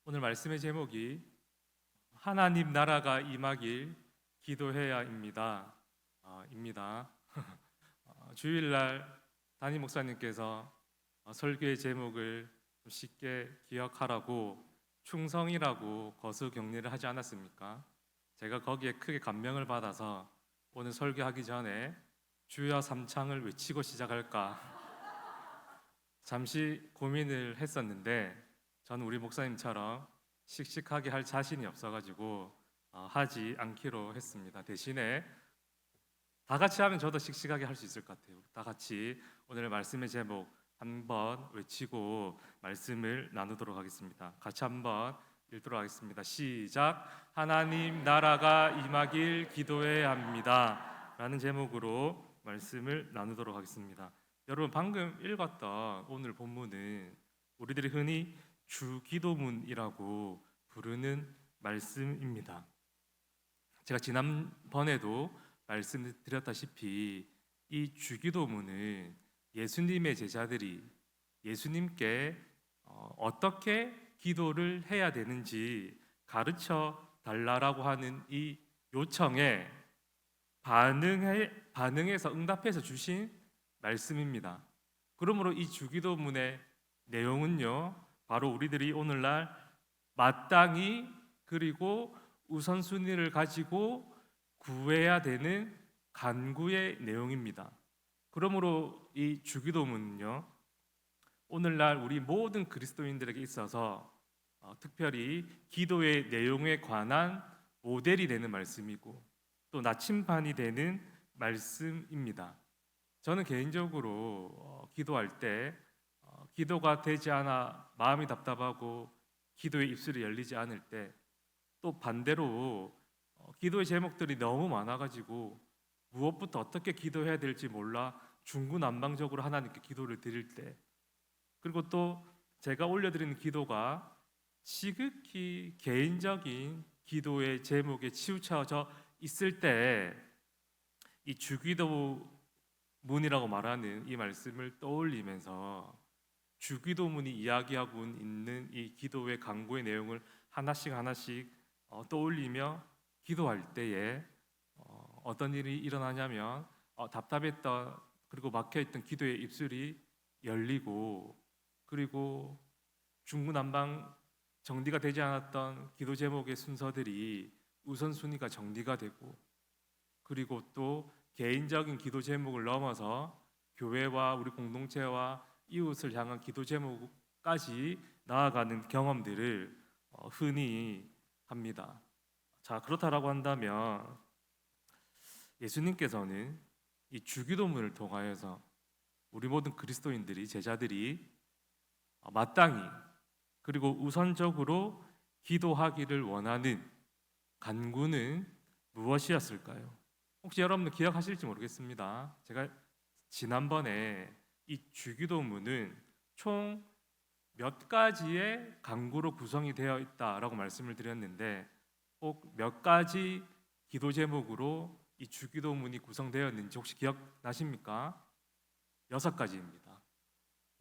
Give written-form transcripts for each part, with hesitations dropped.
오늘 말씀의 제목이 하나님 나라가 임하길 기도해야입니다. 입니다. 주일날 담임 목사님께서 설교의 제목을 좀 쉽게 기억하라고 충성이라고 거수 격려를 하지 않았습니까? 제가 거기에 크게 감명을 받아서 오늘 설교하기 전에 주여 삼창을 외치고 시작할까 잠시 고민을 했었는데 저는 우리 목사님처럼 씩씩하게 할 자신이 없어가지고 하지 않기로 했습니다. 대신에 다 같이 하면 저도 씩씩하게 할 수 있을 것 같아요. 다 같이 오늘 말씀의 제목 한번 외치고 말씀을 나누도록 하겠습니다. 같이 한번 읽도록 하겠습니다. 시작. 하나님 나라가 임하길 기도해야 합니다 라는 제목으로 말씀을 나누도록 하겠습니다. 여러분, 방금 읽었던 오늘 본문은 우리들이 흔히 주기도문이라고 부르는 말씀입니다. 제가 지난번에도 말씀드렸다시피 이 주기도문은 예수님의 제자들이 예수님께 어떻게 기도를 해야 되는지 가르쳐 달라고 하는 이 요청에 반응해서 응답해서 주신 말씀입니다. 그러므로 이 주기도문의 내용은요, 바로 우리들이 오늘날 마땅히 그리고 우선순위를 가지고 구해야 되는 간구의 내용입니다. 그러므로 이 주기도문은요, 오늘날 우리 모든 그리스도인들에게 있어서 특별히 기도의 내용에 관한 모델이 되는 말씀이고 또 나침반이 되는 말씀입니다. 저는 개인적으로 기도할 때 기도가 되지 않아 마음이 답답하고 기도의 입술이 열리지 않을 때, 또 반대로 기도의 제목들이 너무 많아가지고 무엇부터 어떻게 기도해야 될지 몰라 중구난방적으로 하나님께 기도를 드릴 때, 그리고 또 제가 올려드리는 기도가 지극히 개인적인 기도의 제목에 치우쳐져 있을 때 이 주기도문이라고 말하는 이 말씀을 떠올리면서 주기도문이 이야기하고 있는 이 기도의 간구의 내용을 하나씩 떠올리며 기도할 때에 어떤 일이 일어나냐면 답답했던 그리고 막혀있던 기도의 입술이 열리고, 그리고 중구난방 정리가 되지 않았던 기도 제목의 순서들이 우선순위가 정리가 되고, 그리고 또 개인적인 기도 제목을 넘어서 교회와 우리 공동체와 이웃을 향한 기도 제목까지 나아가는 경험들을 흔히 합니다. 자, 그렇다라고 한다면 예수님께서는 이 주기도문을 통하여서 우리 모든 그리스도인들이, 제자들이 마땅히 그리고 우선적으로 기도하기를 원하는 간구는 무엇이었을까요? 혹시 여러분들 기억하실지 모르겠습니다. 제가 지난번에 이 주기도문은 총 몇 가지의 간구로 구성이 되어 있다라고 말씀을 드렸는데, 꼭 몇 가지 기도 제목으로 이 주기도문이 구성되었는지 혹시 기억나십니까? 6가지입니다.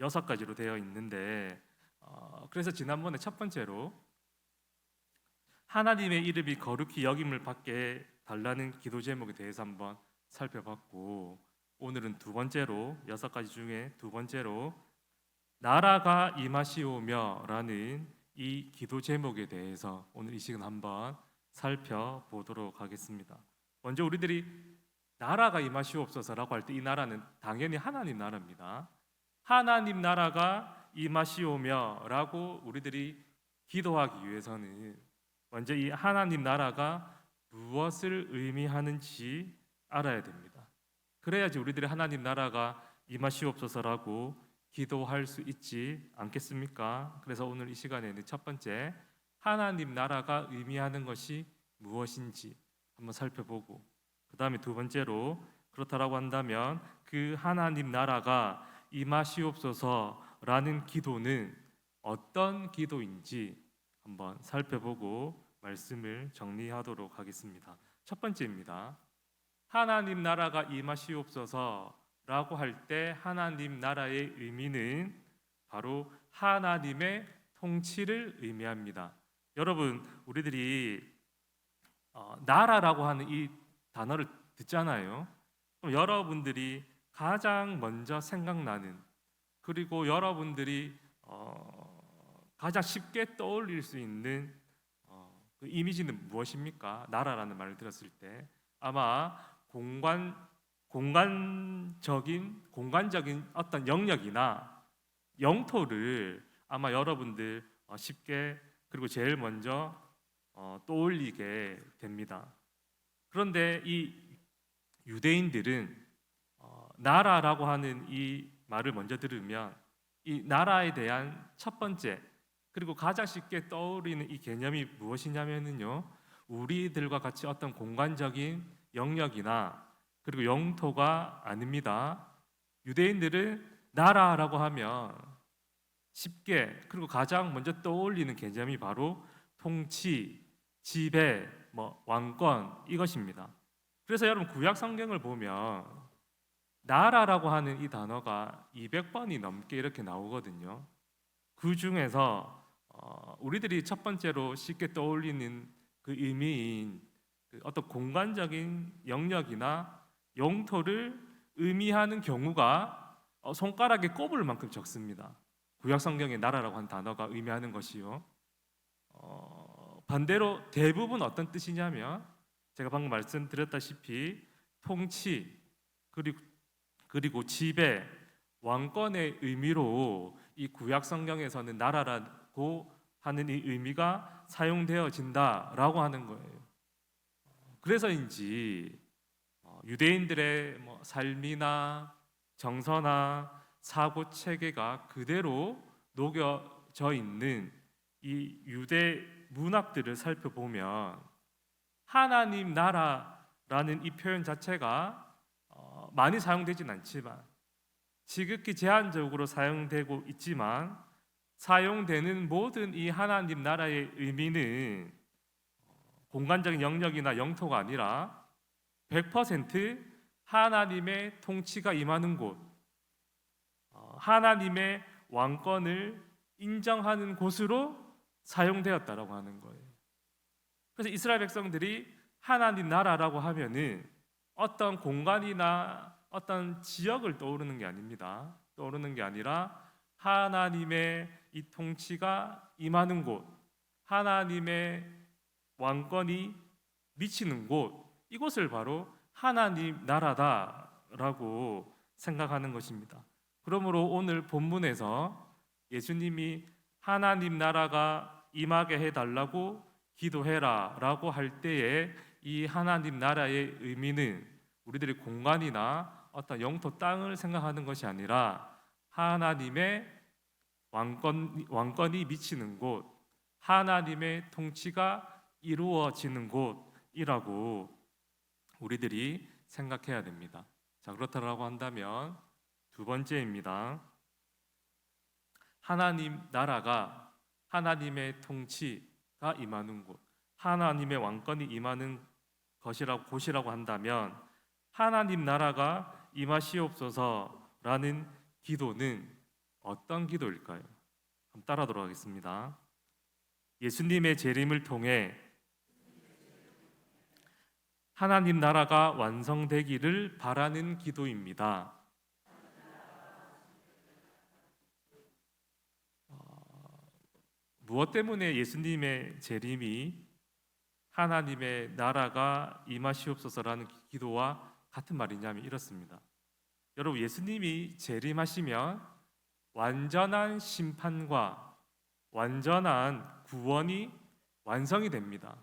6가지로 되어 있는데, 그래서 지난번에 첫 번째로 하나님의 이름이 거룩히 여김을 받게 달라는 기도 제목에 대해서 한번 살펴봤고, 오늘은 두 번째로, 6가지 중에 두 번째로 나라가 임하시오며 라는 이 기도 제목에 대해서 오늘 이 시간 한번 살펴보도록 하겠습니다. 먼저 우리들이 나라가 임하시옵소서라고 할 때 이 나라는 당연히 하나님 나라입니다. 하나님 나라가 임하시오며 라고 우리들이 기도하기 위해서는 먼저 이 하나님 나라가 무엇을 의미하는지 알아야 됩니다. 그래야지 우리들이 하나님 나라가 임하시옵소서라고 기도할 수 있지 않겠습니까? 그래서 오늘 이 시간에는 첫 번째, 하나님 나라가 의미하는 것이 무엇인지 한번 살펴보고, 그 다음에 두 번째로 그렇다라고 한다면 그 하나님 나라가 임하시옵소서라는 기도는 어떤 기도인지 한번 살펴보고 말씀을 정리하도록 하겠습니다. 첫 번째입니다. 하나님 나라가 임하시옵소서라고 할 때 하나님 나라의 의미는 바로 하나님의 통치를 의미합니다. 여러분, 우리들이 나라라고 하는 이 단어를 듣잖아요. 그럼 여러분들이 가장 먼저 생각나는, 그리고 여러분들이 가장 쉽게 떠올릴 수 있는 그 이미지는 무엇입니까? 나라라는 말을 들었을 때 아마 공간적인 어떤 영역이나 영토를 아마 여러분들 쉽게, 그리고 제일 먼저 떠올리게 됩니다. 그런데 이 유대인들은 나라라고 하는 이 말을 먼저 들으면 이 나라에 대한 첫 번째, 그리고 가장 쉽게 떠오르는 이 개념이 무엇이냐면요, 우리들과 같이 어떤 공간적인 영역이나 그리고 영토가 아닙니다. 유대인들은 나라라고 하면 쉽게, 그리고 가장 먼저 떠올리는 개념이 바로 통치, 지배, 왕권, 이것입니다. 그래서 여러분, 구약 성경을 보면 나라라고 하는 이 단어가 200번이 넘게 이렇게 나오거든요. 그 중에서 우리들이 첫 번째로 쉽게 떠올리는 그 의미인 그 어떤 공간적인 영역이나 영토를 의미하는 경우가 손가락에 꼽을 만큼 적습니다. 구약 성경의 나라라고 하는 단어가 의미하는 것이요. 반대로 대부분 어떤 뜻이냐면, 제가 방금 말씀드렸다시피 통치, 그리고 지배, 왕권의 의미로 이 구약 성경에서는 나라라고 하는 이 의미가 사용되어진다라고 하는 거예요. 그래서인지 유대인들의 삶이나 정서나 사고 체계가 그대로 녹여져 있는 이 유대 문학들을 살펴보면 하나님 나라라는 이 표현 자체가 많이 사용되진 않지만, 지극히 제한적으로 사용되고 있지만, 사용되는 모든 이 하나님 나라의 의미는 공간적인 영역이나 영토가 아니라 100% 하나님의 통치가 임하는 곳, 하나님의 왕권을 인정하는 곳으로 사용되었다라고 하는 거예요. 그래서 이스라엘 백성들이 하나님 나라라고 하면은 어떤 공간이나 어떤 지역을 떠오르는 게 아닙니다. 떠오르는 게 아니라 하나님의 이 통치가 임하는 곳, 하나님의 왕권이 미치는 곳, 이곳을 바로 하나님 나라다라고 생각하는 것입니다. 그러므로 오늘 본문에서 예수님이 하나님 나라가 임하게 해달라고 기도해라라고 할 때에 이 하나님 나라의 의미는 우리들이 공간이나 어떤 영토 땅을 생각하는 것이 아니라 하나님의 왕권이 미치는 곳, 하나님의 통치가 이루어지는 곳이라고 우리들이 생각해야 됩니다. 자, 그렇다고 한다면 두 번째입니다. 하나님 나라가, 하나님의 통치가 임하는 곳, 하나님의 왕권이 임하는 곳이라고 한다면 하나님 나라가 임하시옵소서라는 기도는 어떤 기도일까요? 한번 따라하도록 하겠습니다. 예수님의 재림을 통해 하나님 나라가 완성되기를 바라는 기도입니다. 무엇 때문에 예수님의 재림이 하나님의 나라가 임하시옵소서라는 기도와 같은 말이냐면 이렇습니다. 여러분, 예수님이 재림하시면 완전한 심판과 완전한 구원이 완성이 됩니다.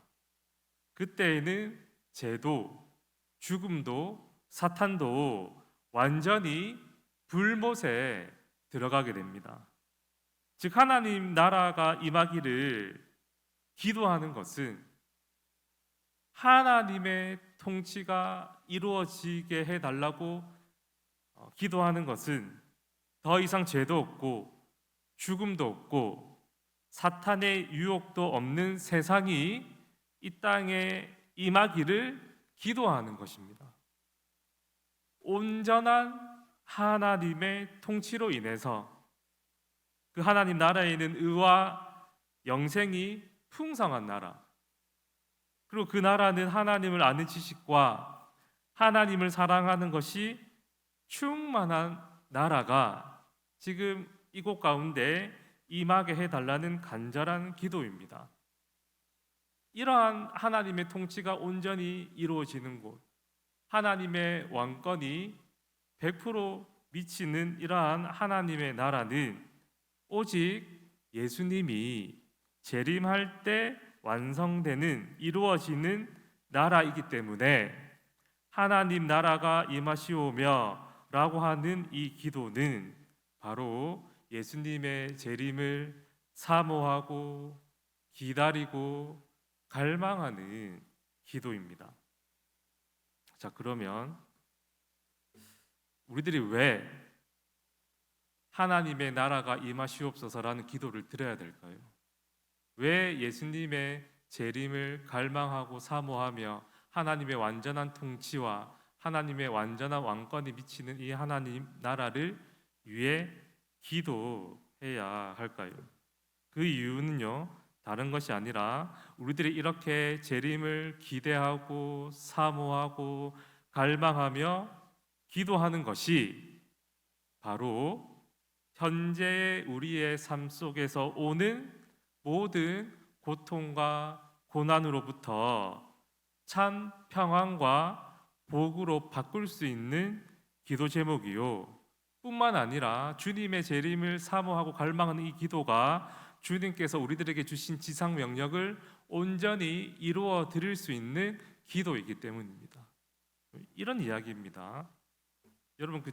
그때에는 죄도, 죽음도, 사탄도 완전히 불못에 들어가게 됩니다. 즉, 하나님 나라가 임하기를 기도하는 것은 하나님의 통치가 이루어지게 해달라고 기도하는 것은 더 이상 죄도 없고 죽음도 없고 사탄의 유혹도 없는 세상이 이 땅에 임하기를 기도하는 것입니다. 온전한 하나님의 통치로 인해서 그 하나님 나라에는 의와 영생이 풍성한 나라, 그리고 그 나라는 하나님을 아는 지식과 하나님을 사랑하는 것이 충만한 나라가 지금 이곳 가운데 임하게 해달라는 간절한 기도입니다. 이러한 하나님의 통치가 온전히 이루어지는 곳, 하나님의 왕권이 100% 미치는 이러한 하나님의 나라는 오직 예수님이 재림할 때 완성되는, 이루어지는 나라이기 때문에 하나님 나라가 임하시오며 라고 하는 이 기도는 바로 예수님의 재림을 사모하고 기다리고 갈망하는 기도입니다. 자, 그러면 우리들이 왜 하나님의 나라가 임하시옵소서라는 기도를 드려야 될까요? 왜 예수님의 재림을 갈망하고 사모하며 하나님의 완전한 통치와 하나님의 완전한 왕권이 미치는 이 하나님 나라를 위해 기도해야 할까요? 그 이유는요, 다른 것이 아니라 우리들이 이렇게 재림을 기대하고 사모하고 갈망하며 기도하는 것이 바로 현재의 우리의 삶 속에서 오는 모든 고통과 고난으로부터 참 평안과 복으로 바꿀 수 있는 기도 제목이요, 뿐만 아니라 주님의 재림을 사모하고 갈망하는 이 기도가 주님께서 우리들에게 주신 지상 명령을 온전히 이루어 드릴 수 있는 기도이기 때문입니다. 이런 이야기입니다. 여러분, 그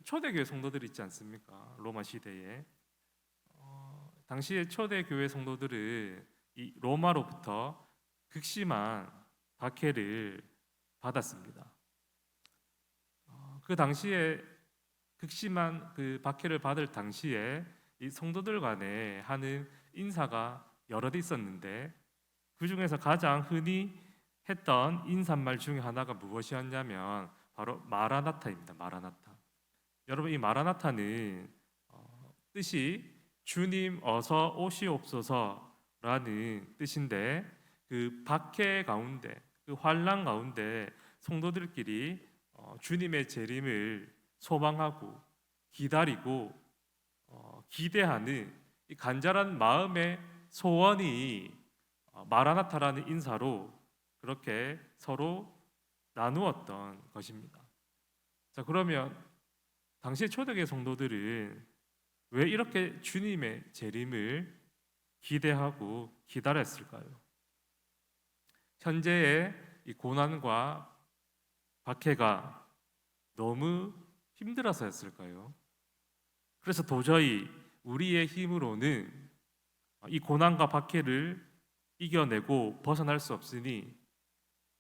초대교회 성도들 있지 않습니까? 로마 시대에 당시에 초대교회 성도들은 이 로마로부터 극심한 박해를 받았습니다. 그 당시에 극심한 그 박해를 받을 당시에 이 성도들 간에 하는 인사가 여러 대 있었는데, 그 중에서 가장 흔히 했던 인사말 중에 하나가 무엇이었냐면 바로 마라나타입니다. 마라나타. 여러분, 이 마라나타는 뜻이 주님 어서 오시옵소서라는 뜻인데, 그 박해 가운데, 그 환난 가운데 성도들끼리 주님의 재림을 소망하고 기다리고 기대하는 이 간절한 마음의 소원이 마라나타라는 인사로 그렇게 서로 나누었던 것입니다. 자, 그러면 당시 초대교회 성도들은 왜 이렇게 주님의 재림을 기대하고 기다렸을까요? 현재의 이 고난과 박해가 너무 힘들어서였을까요? 그래서 도저히 우리의 힘으로는 이 고난과 박해를 이겨내고 벗어날 수 없으니,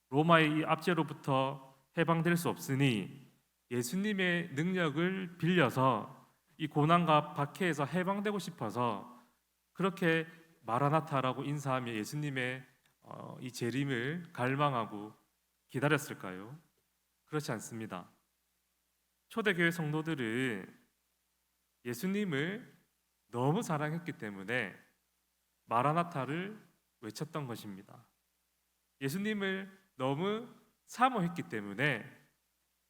로마의 이 압제로부터 해방될 수 없으니 예수님의 능력을 빌려서 이 고난과 박해에서 해방되고 싶어서 그렇게 마라나타라고 인사하며 예수님의 이 재림을 갈망하고 기다렸을까요? 그렇지 않습니다. 초대교회 성도들은 예수님을 너무 사랑했기 때문에 마라나타를 외쳤던 것입니다. 예수님을 너무 사모했기 때문에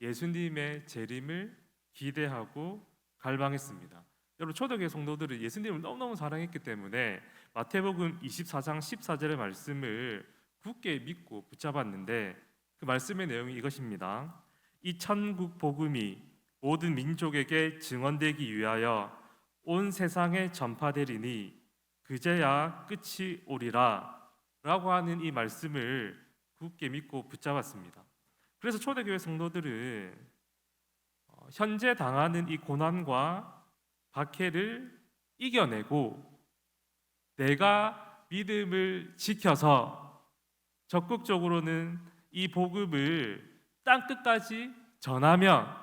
예수님의 재림을 기대하고 갈망했습니다. 여러분, 초대교회 성도들은 예수님을 너무너무 사랑했기 때문에 마태복음 24장 14절의 말씀을 굳게 믿고 붙잡았는데, 그 말씀의 내용이 이것입니다. 이 천국 복음이 모든 민족에게 증언되기 위하여 온 세상에 전파되리니 그제야 끝이 오리라 라고 하는 이 말씀을 굳게 믿고 붙잡았습니다. 그래서 초대교회 성도들은 현재 당하는 이 고난과 박해를 이겨내고 내가 믿음을 지켜서 적극적으로는 이 복음을 땅 끝까지 전하면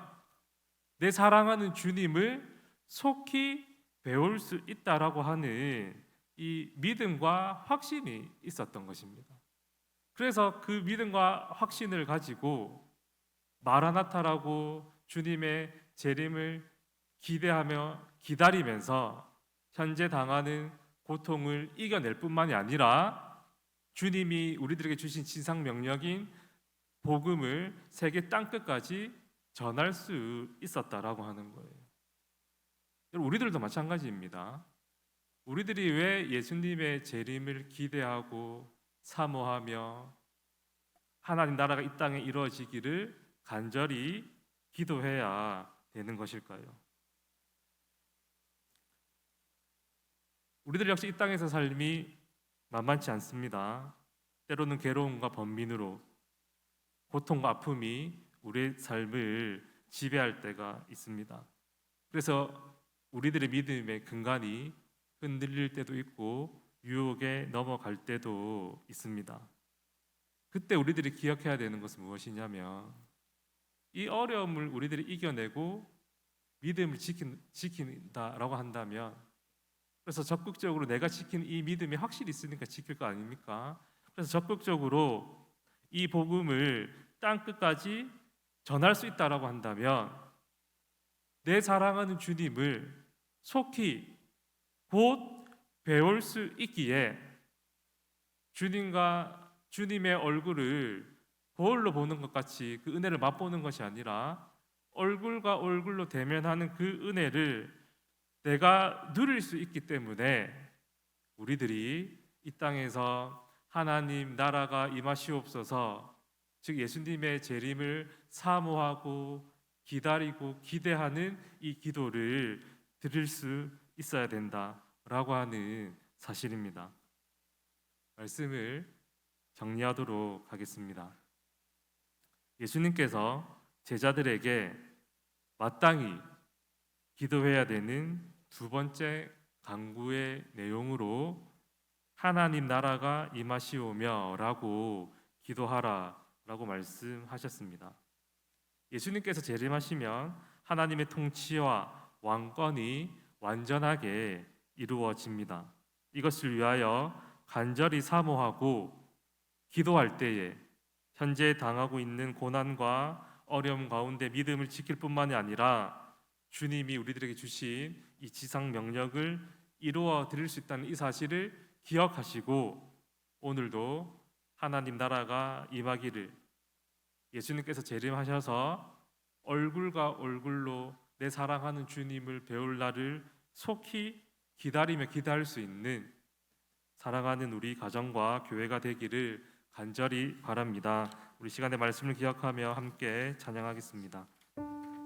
내 사랑하는 주님을 속히 배울 수 있다라고 하는 이 믿음과 확신이 있었던 것입니다. 그래서 그 믿음과 확신을 가지고 마라나타라고 주님의 재림을 기대하며 기다리면서 현재 당하는 고통을 이겨낼 뿐만이 아니라 주님이 우리들에게 주신 지상 명령인 복음을 세계 땅끝까지 전할 수 있었다라고 하는 거예요. 여러분, 우리들도 마찬가지입니다. 우리들이 왜 예수님의 재림을 기대하고 사모하며 하나님 나라가 이 땅에 이루어지기를 간절히 기도해야 되는 것일까요? 우리들 역시 이 땅에서 삶이 만만치 않습니다. 때로는 괴로움과 번민으로 고통과 아픔이 우리의 삶을 지배할 때가 있습니다. 그래서 우리들의 믿음의 근간이 흔들릴 때도 있고 유혹에 넘어갈 때도 있습니다. 그때 우리들이 기억해야 되는 것은 무엇이냐면 이 어려움을 우리들이 이겨내고 믿음을 지킨다라고 한다면, 그래서 적극적으로 내가 지킨 이 믿음이 확실히 있으니까 지킬 거 아닙니까? 그래서 적극적으로 이 복음을 땅 끝까지 전할 수 있다라고 한다면 내 사랑하는 주님을 속히 곧 배울 수 있기에 주님의 얼굴을 거울로 보는 것 같이 그 은혜를 맛보는 것이 아니라 얼굴과 얼굴로 대면하는 그 은혜를 내가 누릴 수 있기 때문에 우리들이 이 땅에서 하나님 나라가 임하시옵소서, 즉 예수님의 재림을 사모하고 기다리고 기대하는 이 기도를 드릴 수 있어야 된다라고 하는 사실입니다. 말씀을 정리하도록 하겠습니다. 예수님께서 제자들에게 마땅히 기도해야 되는 두 번째 간구의 내용으로 하나님 나라가 임하시오며 라고 기도하라 라고 말씀하셨습니다. 예수님께서 재림하시면 하나님의 통치와 왕권이 완전하게 이루어집니다. 이것을 위하여 간절히 사모하고 기도할 때에 현재 당하고 있는 고난과 어려움 가운데 믿음을 지킬 뿐만이 아니라 주님이 우리들에게 주신 이 지상 명령을 이루어 드릴 수 있다는 이 사실을 기억하시고 오늘도 하나님 나라가 임하기를, 예수님께서 재림하셔서 얼굴과 얼굴로 내 사랑하는 주님을 배울 날을 속히 기다리며 기다릴 수 있는 사랑하는 우리 가정과 교회가 되기를 간절히 바랍니다. 우리 시간의 말씀을 기억하며 함께 찬양하겠습니다.